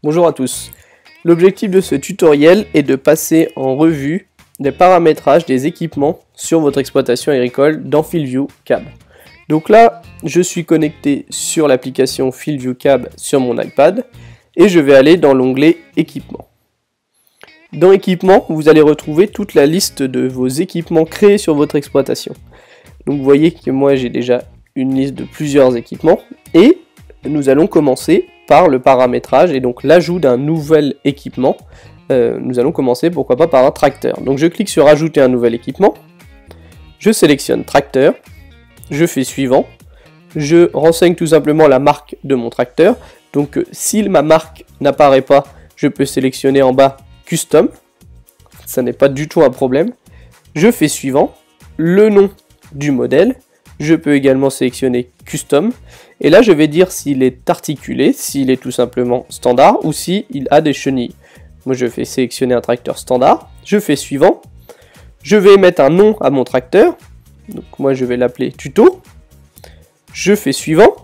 Bonjour à tous. L'objectif de ce tutoriel est de passer en revue des paramétrages des équipements sur votre exploitation agricole dans FieldView CAB. Donc là, je suis connecté sur l'application FieldView CAB sur mon iPad et je vais aller dans l'onglet Équipements. Dans Équipements, vous allez retrouver toute la liste de vos équipements créés sur votre exploitation. Donc vous voyez que moi j'ai déjà une liste de plusieurs équipements et nous allons commencer par le paramétrage et donc l'ajout d'un nouvel équipement. Nous allons commencer pourquoi pas par un tracteur. Donc je clique sur ajouter un nouvel équipement, je sélectionne tracteur, je fais suivant, je renseigne tout simplement la marque de mon tracteur. Donc si ma marque n'apparaît pas, je peux sélectionner en bas custom, ça n'est pas du tout un problème. Je fais suivant, le nom du modèle, je peux également sélectionner custom et là je vais dire s'il est articulé, s'il est tout simplement standard ou s'il a des chenilles. Moi je vais sélectionner un tracteur standard, je fais suivant, je vais mettre un nom à mon tracteur, donc moi je vais l'appeler tuto, je fais suivant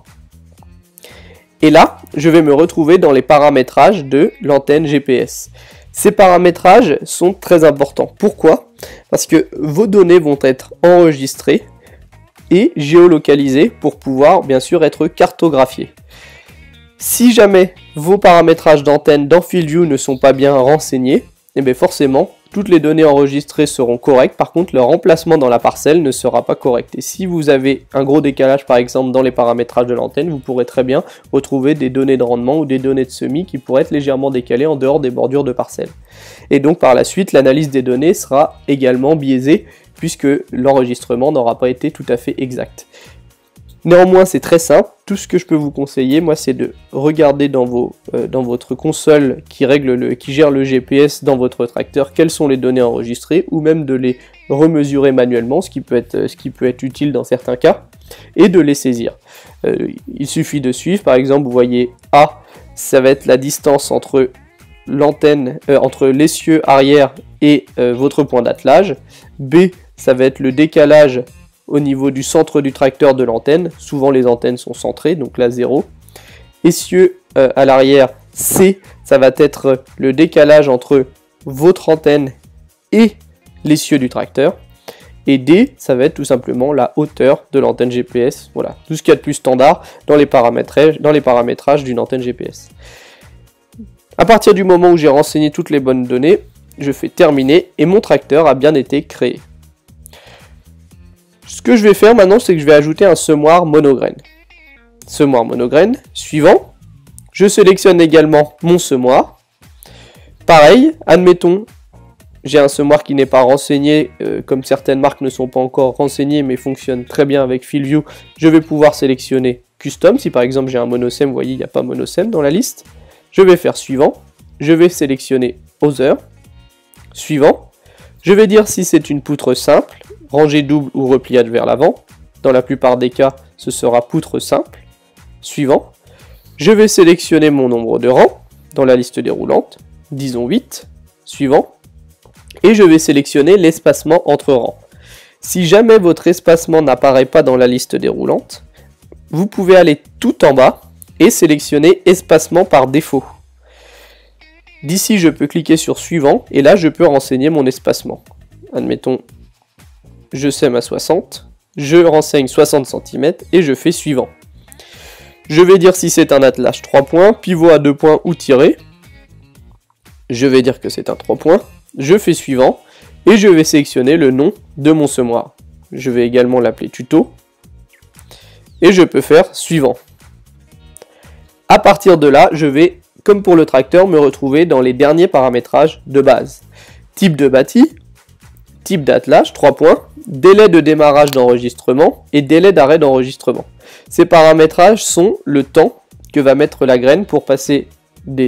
et là je vais me retrouver dans les paramétrages de l'antenne GPS. Ces paramétrages sont très importants. Pourquoi? Parce que vos données vont être enregistrées et géolocalisées pour pouvoir bien sûr être cartographiées. Si jamais vos paramétrages d'antenne dans FieldView ne sont pas bien renseignés, et bien forcément toutes les données enregistrées seront correctes, par contre leur emplacement dans la parcelle ne sera pas correct. Et si vous avez un gros décalage par exemple dans les paramétrages de l'antenne, vous pourrez très bien retrouver des données de rendement ou des données de semis qui pourraient être légèrement décalées en dehors des bordures de parcelles. Et donc par la suite l'analyse des données sera également biaisée puisque l'enregistrement n'aura pas été tout à fait exact. Néanmoins c'est très simple, tout ce que je peux vous conseiller moi c'est de regarder dans votre console qui gère le GPS dans votre tracteur quelles sont les données enregistrées ou même de les remesurer manuellement, ce qui peut être utile dans certains cas, et de les saisir. Il suffit de suivre, par exemple vous voyez A, ça va être la distance entre l'antenne, entre l'essieu arrière et votre point d'attelage, B ça va être le décalage au niveau du centre du tracteur de l'antenne, souvent les antennes sont centrées, donc là 0. Essieu à l'arrière, C, ça va être le décalage entre votre antenne et l'essieu du tracteur. Et D, ça va être tout simplement la hauteur de l'antenne GPS. Voilà, tout ce qu'il y a de plus standard dans les paramétrages d'une antenne GPS. À partir du moment où j'ai renseigné toutes les bonnes données, je fais terminer et mon tracteur a bien été créé. Ce que je vais faire maintenant, c'est que je vais ajouter un semoir monograine. Semoir monograine, suivant. Je sélectionne également mon semoir. Pareil, admettons, j'ai un semoir qui n'est pas renseigné, comme certaines marques ne sont pas encore renseignées, mais fonctionnent très bien avec FieldView. Je vais pouvoir sélectionner Custom. Si par exemple j'ai un monosem, vous voyez, il n'y a pas monosem dans la liste. Je vais faire suivant. Je vais sélectionner Other. Suivant. Je vais dire si c'est une poutre simple, rangée double ou repliage vers l'avant. Dans la plupart des cas, ce sera poutre simple. Suivant. Je vais sélectionner mon nombre de rangs dans la liste déroulante, disons 8. Suivant. Et je vais sélectionner l'espacement entre rangs. Si jamais votre espacement n'apparaît pas dans la liste déroulante, vous pouvez aller tout en bas et sélectionner espacement par défaut. D'ici, je peux cliquer sur suivant et là, je peux renseigner mon espacement. Admettons, je sème à 60, je renseigne 60 cm et je fais suivant. Je vais dire si c'est un attelage 3 points, pivot à 2 points ou tiré. Je vais dire que c'est un 3 points. Je fais suivant et je vais sélectionner le nom de mon semoir. Je vais également l'appeler tuto et je peux faire suivant. À partir de là, je vais, comme pour le tracteur, me retrouver dans les derniers paramétrages de base. Type de bâti, type d'attelage, 3 points, délai de démarrage d'enregistrement et délai d'arrêt d'enregistrement. Ces paramétrages sont le temps que va mettre la graine pour passer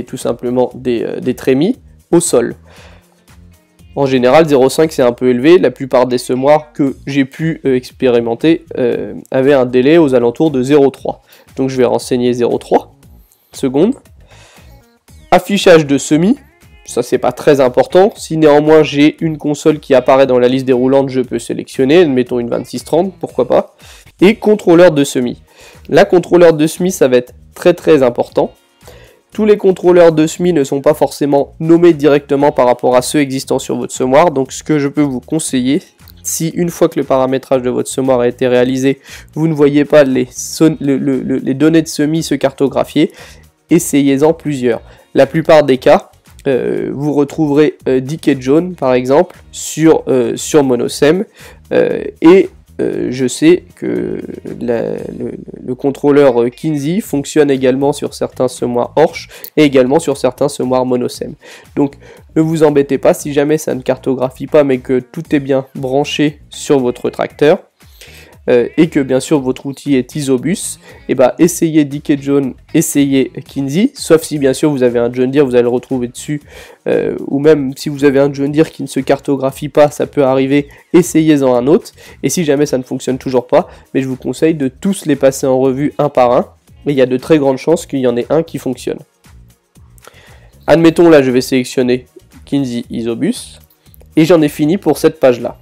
tout simplement des trémies au sol. En général, 0,5 c'est un peu élevé, la plupart des semoirs que j'ai pu expérimenter avaient un délai aux alentours de 0,3. Donc je vais renseigner 0,3 secondes. Affichage de semis, ça c'est pas très important. Si néanmoins j'ai une console qui apparaît dans la liste déroulante, je peux sélectionner, mettons une 2630, pourquoi pas. Et contrôleur de semis. Là, contrôleur de semis, ça va être très important. Tous les contrôleurs de semis ne sont pas forcément nommés directement par rapport à ceux existants sur votre semoir, donc ce que je peux vous conseiller, si une fois que le paramétrage de votre semoir a été réalisé, vous ne voyez pas les données de semis se cartographier, essayez-en plusieurs. La plupart des cas, vous retrouverez Dickey Jones par exemple sur Monosem, et je sais que le contrôleur Kinsey fonctionne également sur certains semoirs Horsch et également sur certains semoirs Monosem. Donc ne vous embêtez pas si jamais ça ne cartographie pas mais que tout est bien branché sur votre tracteur. Et que bien sûr votre outil est Isobus, et bah essayez Dickey Jones, essayez Kinsey, sauf si bien sûr vous avez un John Deere, vous allez le retrouver dessus, ou même si vous avez un John Deere qui ne se cartographie pas, ça peut arriver, essayez-en un autre, et si jamais ça ne fonctionne toujours pas, mais je vous conseille de tous les passer en revue un par un, et il y a de très grandes chances qu'il y en ait un qui fonctionne. Admettons là je vais sélectionner Kinsey Isobus, et j'en ai fini pour cette page là.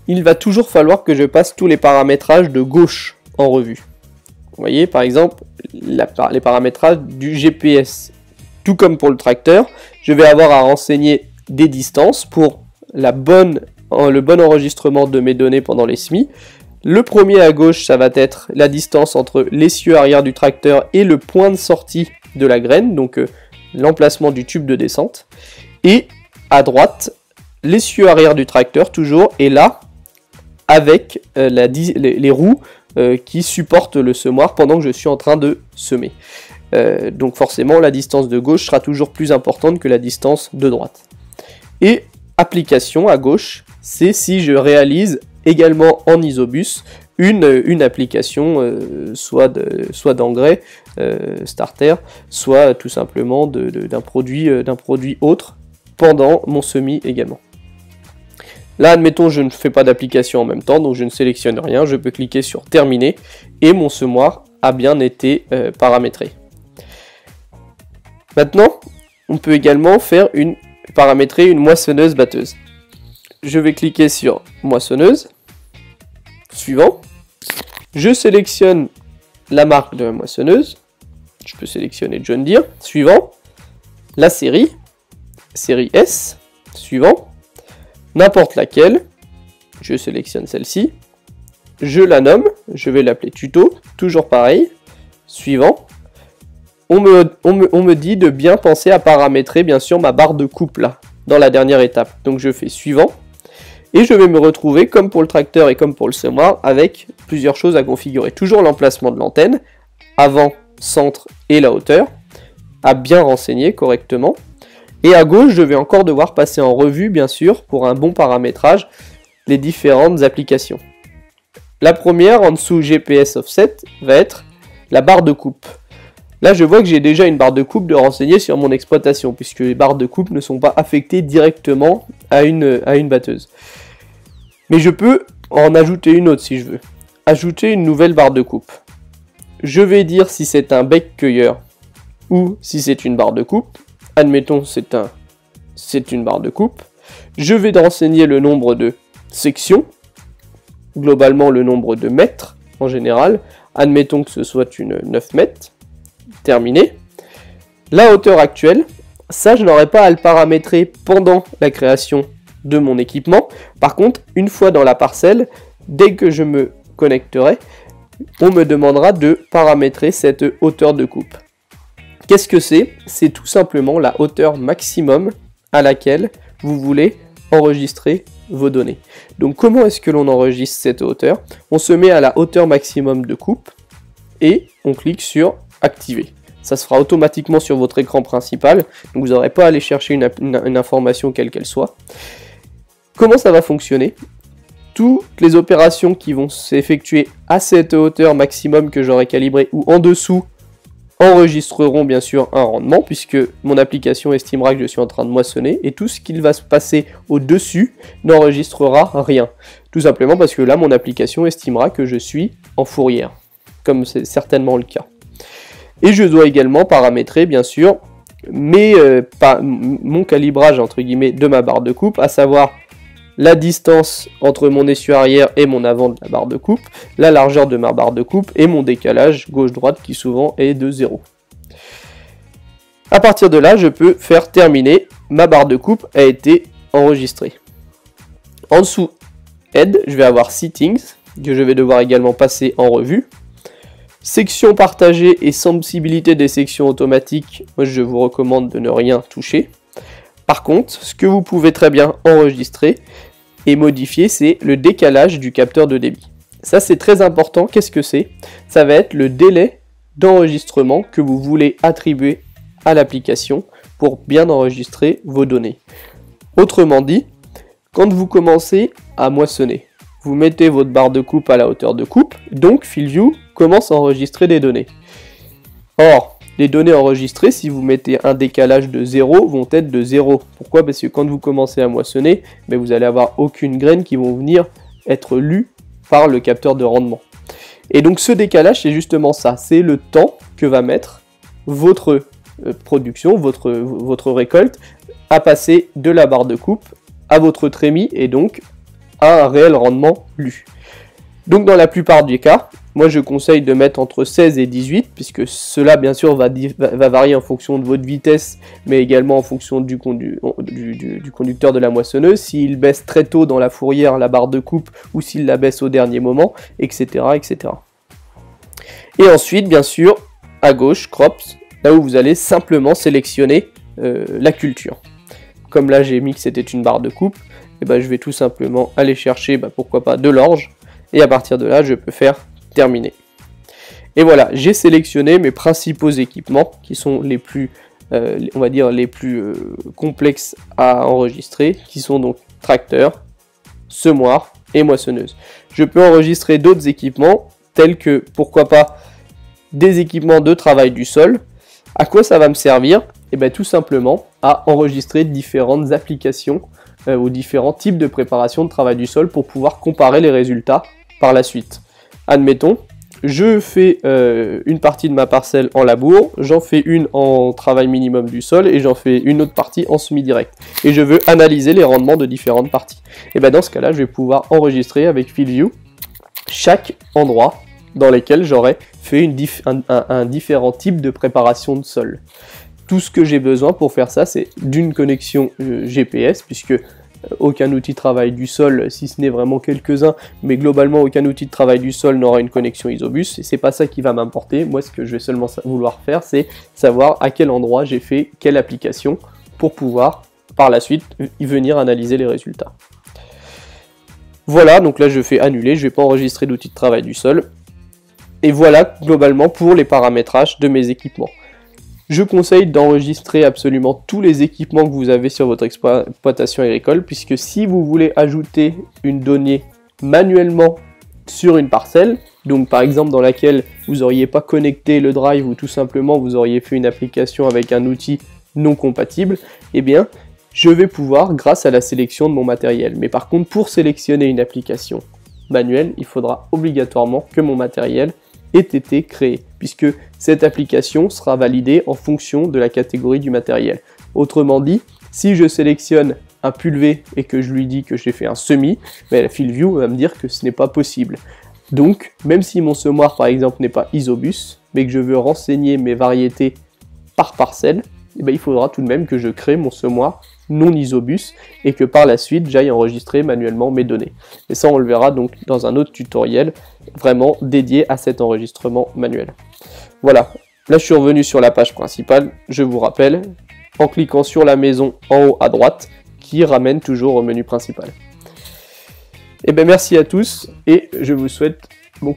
Il va toujours falloir que je passe tous les paramétrages de gauche en revue. Vous voyez, par exemple, les paramétrages du GPS. Tout comme pour le tracteur, je vais avoir à renseigner des distances pour le bon enregistrement de mes données pendant les semis. Le premier à gauche, ça va être la distance entre l'essieu arrière du tracteur et le point de sortie de la graine, donc l'emplacement du tube de descente. Et à droite, l'essieu arrière du tracteur, toujours, est là, avec les roues qui supportent le semoir pendant que je suis en train de semer. Donc forcément la distance de gauche sera toujours plus importante que la distance de droite. Et application à gauche, c'est si je réalise également en Isobus une application soit d'engrais starter, soit tout simplement d'un produit autre pendant mon semis également. Là, admettons, je ne fais pas d'application en même temps, donc je ne sélectionne rien, je peux cliquer sur terminer, et mon semoir a bien été paramétré. Maintenant, on peut également paramétrer une moissonneuse-batteuse. Je vais cliquer sur moissonneuse, suivant, je sélectionne la marque de la moissonneuse, je peux sélectionner John Deere, suivant, la série S, suivant, n'importe laquelle, je sélectionne celle-ci, je la nomme, je vais l'appeler tuto, toujours pareil, suivant. On me dit de bien penser à paramétrer bien sûr ma barre de coupe là, dans la dernière étape. Donc je fais suivant, et je vais me retrouver comme pour le tracteur et comme pour le semoir avec plusieurs choses à configurer. Toujours l'emplacement de l'antenne, avant, centre et la hauteur, à bien renseigner correctement. Et à gauche, je vais encore devoir passer en revue, bien sûr, pour un bon paramétrage, les différentes applications. La première, en dessous GPS Offset, va être la barre de coupe. Là, je vois que j'ai déjà une barre de coupe de renseigner sur mon exploitation, puisque les barres de coupe ne sont pas affectées directement à une batteuse. Mais je peux en ajouter une autre si je veux. Ajouter une nouvelle barre de coupe. Je vais dire si c'est un bec cueilleur ou si c'est une barre de coupe. Admettons, c'est une barre de coupe. Je vais renseigner le nombre de sections, globalement le nombre de mètres en général. Admettons que ce soit une 9 mètres. Terminé. La hauteur actuelle, ça je n'aurai pas à le paramétrer pendant la création de mon équipement. Par contre, une fois dans la parcelle, dès que je me connecterai, on me demandera de paramétrer cette hauteur de coupe. Qu'est-ce que c'est? C'est tout simplement la hauteur maximum à laquelle vous voulez enregistrer vos données. Donc comment est-ce que l'on enregistre cette hauteur? On se met à la hauteur maximum de coupe et on clique sur activer. Ça se fera automatiquement sur votre écran principal, donc vous n'aurez pas à aller chercher une information quelle qu'elle soit. Comment ça va fonctionner? Toutes les opérations qui vont s'effectuer à cette hauteur maximum que j'aurai calibrée ou en dessous enregistreront bien sûr un rendement puisque mon application estimera que je suis en train de moissonner et tout ce qui va se passer au-dessus n'enregistrera rien. Tout simplement parce que là mon application estimera que je suis en fourrière, comme c'est certainement le cas. Et je dois également paramétrer bien sûr mon calibrage entre guillemets de ma barre de coupe, à savoir la distance entre mon essieu arrière et mon avant de la barre de coupe, la largeur de ma barre de coupe et mon décalage gauche-droite qui souvent est de 0. À partir de là, je peux faire terminer. Ma barre de coupe a été enregistrée. En dessous, Head, je vais avoir Settings, que je vais devoir également passer en revue. Section partagée et sensibilité des sections automatiques, moi je vous recommande de ne rien toucher. Par contre, ce que vous pouvez très bien enregistrer et modifier, c'est le décalage du capteur de débit. Ça c'est très important, qu'est-ce que c'est? Ça va être le délai d'enregistrement que vous voulez attribuer à l'application pour bien enregistrer vos données. Autrement dit, quand vous commencez à moissonner, vous mettez votre barre de coupe à la hauteur de coupe, donc FieldView commence à enregistrer des données. Or, les données enregistrées, si vous mettez un décalage de 0, vont être de 0. Pourquoi? Parce que quand vous commencez à moissonner, vous n'allez avoir aucune graine qui vont venir être lue par le capteur de rendement. Et donc ce décalage, c'est justement ça, c'est le temps que va mettre votre production, votre récolte, à passer de la barre de coupe à votre trémie et donc à un réel rendement lu. Donc dans la plupart des cas, moi je conseille de mettre entre 16 et 18, puisque cela bien sûr va varier en fonction de votre vitesse, mais également en fonction du conducteur de la moissonneuse, s'il baisse très tôt dans la fourrière la barre de coupe, ou s'il la baisse au dernier moment, etc. etc. Et ensuite, bien sûr, à gauche, Crops, là où vous allez simplement sélectionner la culture. Comme là j'ai mis que c'était une barre de coupe, et je vais tout simplement aller chercher, pourquoi pas, de l'orge, et à partir de là, je peux faire terminer. Et voilà, j'ai sélectionné mes principaux équipements, qui sont les plus, on va dire, les plus complexes à enregistrer, qui sont donc tracteur, semoir et moissonneuse. Je peux enregistrer d'autres équipements, tels que, pourquoi pas, des équipements de travail du sol. À quoi ça va me servir? Tout simplement à enregistrer différentes applications ou différents types de préparation de travail du sol pour pouvoir comparer les résultats par la suite. Admettons, je fais une partie de ma parcelle en labour, j'en fais une en travail minimum du sol et j'en fais une autre partie en semi-direct. Et je veux analyser les rendements de différentes parties. Et dans ce cas-là, je vais pouvoir enregistrer avec FieldView chaque endroit dans lequel j'aurais fait un différent type de préparation de sol. Tout ce que j'ai besoin pour faire ça, c'est d'une connexion GPS, puisque aucun outil de travail du sol, si ce n'est vraiment quelques-uns, mais globalement aucun outil de travail du sol n'aura une connexion Isobus, et c'est pas ça qui va m'importer. Moi, ce que je vais seulement vouloir faire, c'est savoir à quel endroit j'ai fait quelle application pour pouvoir, par la suite, y venir analyser les résultats. Voilà, donc là je fais annuler, je vais pas enregistrer d'outil de travail du sol. Et voilà globalement pour les paramétrages de mes équipements. Je conseille d'enregistrer absolument tous les équipements que vous avez sur votre exploitation agricole, puisque si vous voulez ajouter une donnée manuellement sur une parcelle, donc par exemple dans laquelle vous n'auriez pas connecté le drive ou tout simplement vous auriez fait une application avec un outil non compatible, je vais pouvoir grâce à la sélection de mon matériel. Mais par contre, pour sélectionner une application manuelle, il faudra obligatoirement que mon matériel ait été créé, puisque cette application sera validée en fonction de la catégorie du matériel. Autrement dit, si je sélectionne un pulvé et que je lui dis que j'ai fait un semis, la FieldView va me dire que ce n'est pas possible. Donc, même si mon semoir par exemple n'est pas Isobus, mais que je veux renseigner mes variétés par parcelle, il faudra tout de même que je crée mon semoir non Isobus et que par la suite j'aille enregistrer manuellement mes données. Et ça on le verra donc dans un autre tutoriel vraiment dédié à cet enregistrement manuel. Voilà, là je suis revenu sur la page principale, je vous rappelle, en cliquant sur la maison en haut à droite qui ramène toujours au menu principal. Merci à tous et je vous souhaite bon